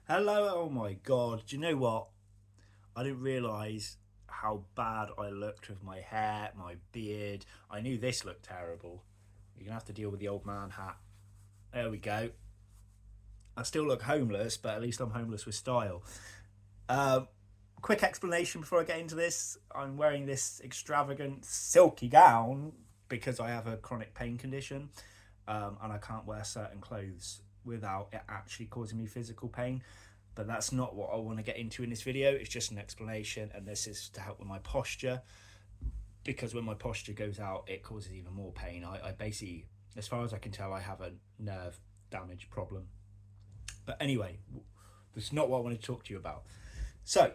Hello, oh my god. Do you know what? I didn't realise how bad I looked with my hair, my beard. I knew this looked terrible. You're gonna have to deal with the old man hat. There we go. I still look homeless, but at least I'm homeless with style. Um, Quick explanation before I get into this. I'm wearing this extravagant silky gown because I have a chronic pain condition, and I can't wear certain clothes without it actually causing me physical pain. But that's not what I want to get into in this video. It's just an explanation, and this is to help with my posture, because when my posture goes out it causes even more pain. I basically, as far as I can tell, I have a nerve damage problem. But anyway, that's not what I want to talk to you about. So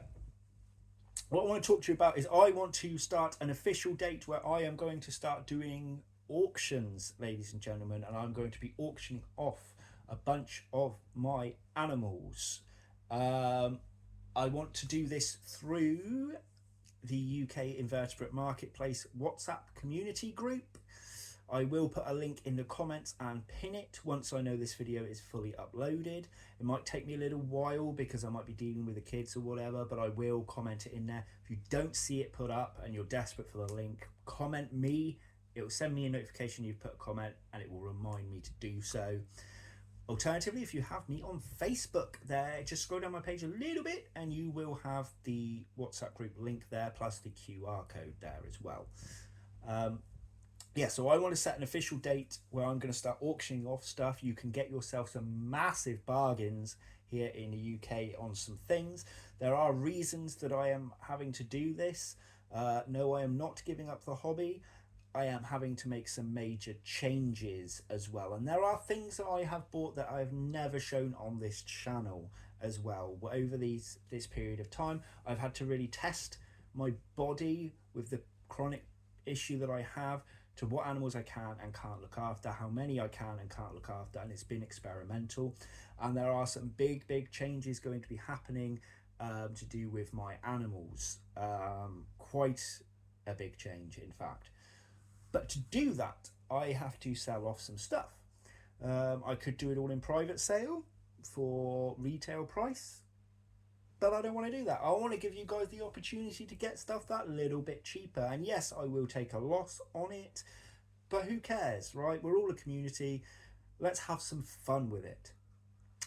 what I want to talk to you about is I want to start an official date where I am going to start doing auctions, ladies and gentlemen, and I'm going to be auctioning off a bunch of my animals. um, I want to do this through the UK Invertebrate Marketplace WhatsApp community group. I will put a link in the comments and pin it once I know this video is fully uploaded. It might take me a little while because I might be dealing with the kids or whatever, but I will comment it in there. If you don't see it put up and you're desperate for the link, comment me. It will send me a notification you've put a comment and it will remind me to do so. Alternatively, if you have me on Facebook, there, just scroll down my page a little bit and you will have the WhatsApp group link there, plus the QR code there as well. So I want to set an official date where I'm going to start auctioning off stuff. You can get yourself some massive bargains here in the UK on some things. There are reasons that I am having to do this. No, I am not giving up the hobby. I am having to make some major changes as well. And there are things that I have bought that I've never shown on this channel as well. Over this period of time, I've had to really test my body with the chronic issue that I have, to what animals I can and can't look after, how many I can and can't look after, and it's been experimental. And there are some big changes going to be happening to do with my animals. Quite a big change, in fact. But to do that, I have to sell off some stuff. I could do it all in private sale for retail price, but I don't want to do that. I want to give you guys the opportunity to get stuff that little bit cheaper. And yes, I will take a loss on it, but who cares, right? We're all a community. Let's have some fun with it.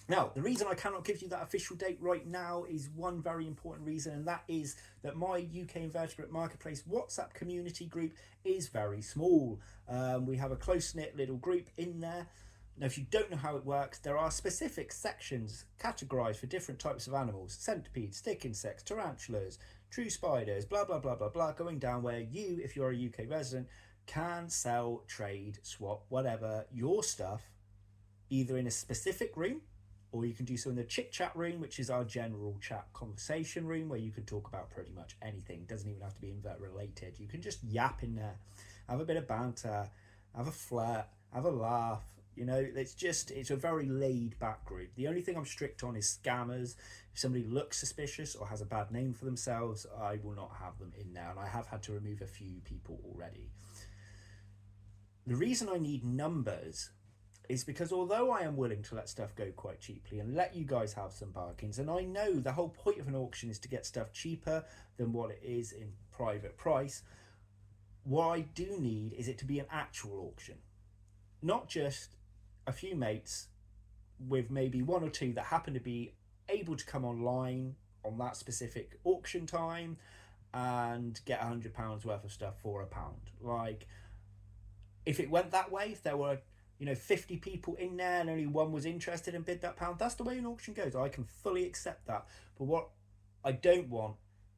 Now, the reason I cannot give you that official date right now is one very important reason, and that is that my UK Invertebrate Marketplace WhatsApp community group is very small. We have a close-knit little group in there. Now, if you don't know how it works, there are specific sections categorised for different types of animals: centipedes, stick insects, tarantulas, true spiders, blah, blah, blah, blah, blah, going down where you, if you're a UK resident, can sell, trade, swap, whatever, your stuff, either in a specific room, or you can do so in the chit chat room, which is our general chat conversation room, where you can talk about pretty much anything. It doesn't even have to be invert related. You can just yap in there, have a bit of banter, have a flirt, have a laugh. It's a very laid back group. The only thing I'm strict on is scammers. If somebody looks suspicious or has a bad name for themselves, I will not have them in there, and I have had to remove a few people already. The reason I need numbers is because although I am willing to let stuff go quite cheaply and let you guys have some bargains, and I know the whole point of an auction is to get stuff cheaper than what it is in private price, what I do need is it to be an actual auction, not just a few mates with maybe one or two that happen to be able to come online on that specific auction time and get £100 worth of stuff for £1. Like, if it went that way, if there were 50 people in there and only one was interested and bid that pound, that's the way an auction goes. I can fully accept that. But what I don't want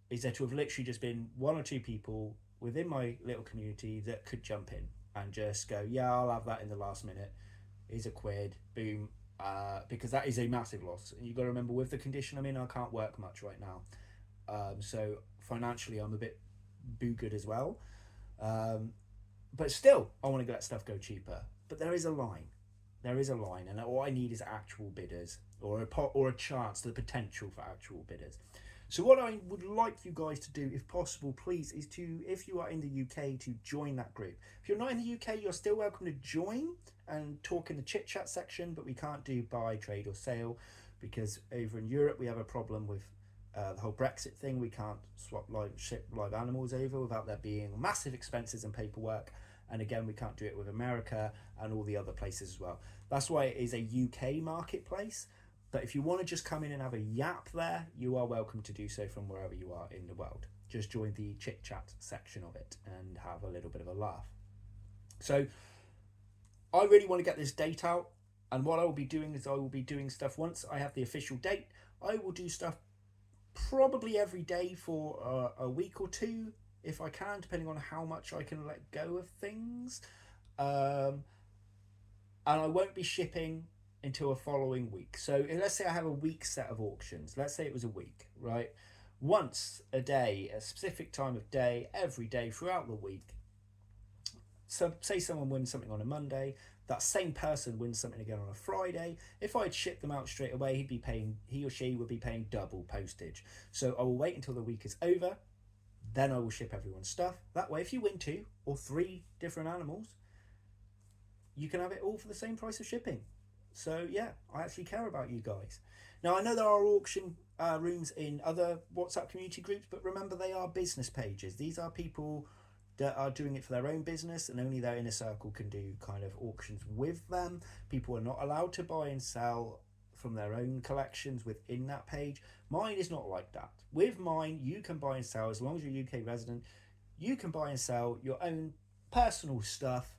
is there to have literally just been one or two people within my little community that could jump in and just go, yeah, I'll have that in the last minute. Here's a quid, boom. Because that is a massive loss. And you've got to remember, with the condition I'm in, I can't work much right now. So financially, I'm a bit boogered as well. But still, I want to let stuff go cheaper. But there is a line. There is a line, and all I need is actual bidders, or a chance, the potential for actual bidders. So what I would like you guys to do, if possible, please, is to, if you are in the UK, to join that group. If you're not in the UK, you're still welcome to join and talk in the chit chat section, but we can't do buy, trade, or sale. because over in Europe we have a problem with the whole Brexit thing. We can't ship live animals over without there being massive expenses and paperwork. And again, we can't do it with America and all the other places as well. That's why it is a UK marketplace. But if you want to just come in and have a yap there, you are welcome to do so from wherever you are in the world. Just join the chit chat section of it and have a little bit of a laugh. So I really want to get this date out. And what I will be doing is I will be doing stuff once I have the official date. I will do stuff probably every day for a week or two, if I can, depending on how much I can let go of things. And I won't be shipping until a following week. So let's say I have a week set of auctions. Let's say it was a week, right? Once a day, a specific time of day, every day throughout the week. So say someone wins something on a Monday, that same person wins something again on a Friday. If I'd ship them out straight away, he or she would be paying double postage. So I will wait until the week is over, then I will ship everyone's stuff. That way, if you win 2 or 3 different animals, you can have it all for the same price of shipping. So yeah, I actually care about you guys. Now I know there are auction rooms in other WhatsApp community groups, but remember they are business pages. These are people that are doing it for their own business, and only their inner circle can do kind of auctions with them. People are not allowed to buy and sell from their own collections within that page. Mine is not like that. With mine, you can buy and sell as long as you're a UK resident. You can buy and sell your own personal stuff,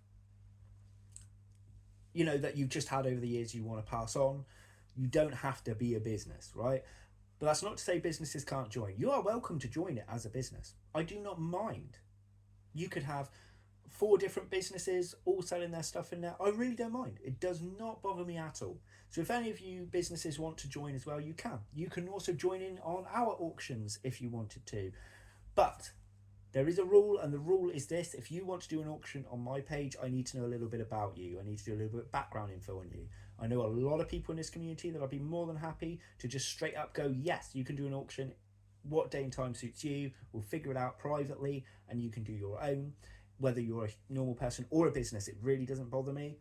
you know, that you've just had over the years you want to pass on. You don't have to be a business, right? But that's not to say businesses can't join. You are welcome to join it as a business. I do not mind. You could have 4 different businesses all selling their stuff in there. I really don't mind. It does not bother me at all. So if any of you businesses want to join as well, you can. You can also join in on our auctions if you wanted to. But there is a rule, and the rule is this: if you want to do an auction on my page, I need to know a little bit about you. I need to do a little bit of background info on you. I know a lot of people in this community that I'd be more than happy to just straight up go, yes, you can do an auction. What day and time suits you? We'll figure it out privately, and you can do your own. Whether you're a normal person or a business, it really doesn't bother me.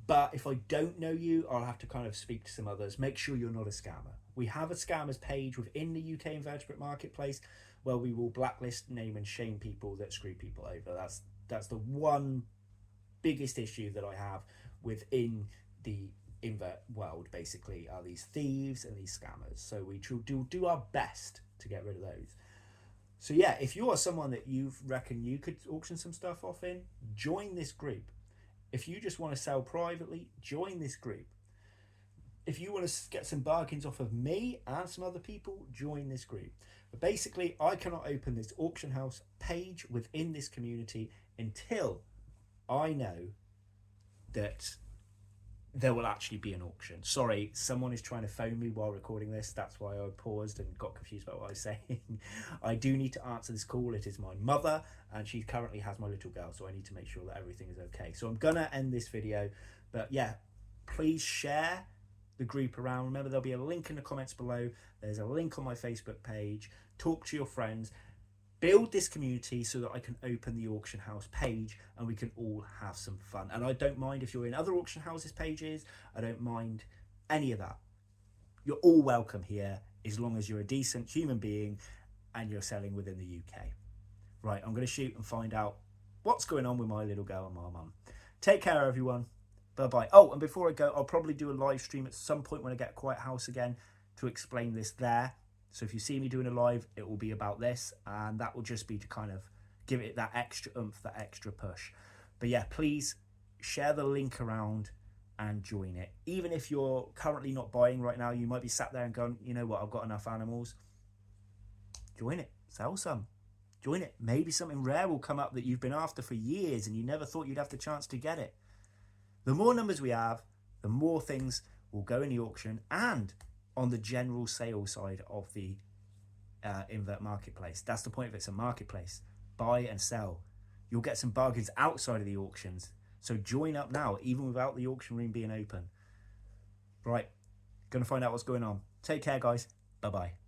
But if I don't know you, I'll have to kind of speak to some others. Make sure you're not a scammer. We have a scammers page within the UK Invertebrate marketplace where we will blacklist, name and shame people that screw people over. That's the one biggest issue that I have within the invert world, basically, are these thieves and these scammers. So we do our best to get rid of those. So yeah, if you are someone that you reckon you could auction some stuff off in, join this group. If you just want to sell privately, join this group. If you want to get some bargains off of me and some other people, join this group. But basically, I cannot open this auction house page within this community until I know that there will actually be an auction. Sorry, someone is trying to phone me while recording this. That's why I paused and got confused about what I was saying. I do need to answer this call. It is my mother, and she currently has my little girl, so I need to make sure that everything is okay. So I'm gonna end this video, but yeah, please share the group around. Remember, there'll be a link in the comments below. There's a link on my Facebook page. Talk to your friends. Build this community so that I can open the auction house page and we can all have some fun. And I don't mind if you're in other auction houses pages. I don't mind any of that. You're all welcome here as long as you're a decent human being and you're selling within the UK. Right, I'm going to shoot and find out what's going on with my little girl and my mum. Take care, everyone. Bye-bye. Oh, and before I go, I'll probably do a live stream at some point when I get a quiet house again to explain this there. So if you see me doing a live, it will be about this, and that will just be to kind of give it that extra oomph, that extra push. But yeah, please share the link around and join it. Even if you're currently not buying right now, you might be sat there and going, you know what, I've got enough animals. Join it, sell some, join it. Maybe something rare will come up that you've been after for years and you never thought you'd have the chance to get it. The more numbers we have, the more things will go in the auction and on the general sale side of the invert marketplace. That's the point of it. It's a marketplace. Buy and sell. You'll get some bargains outside of the auctions. So join up now, even without the auction room being open. Right, gonna find out what's going on. Take care, guys. Bye-bye.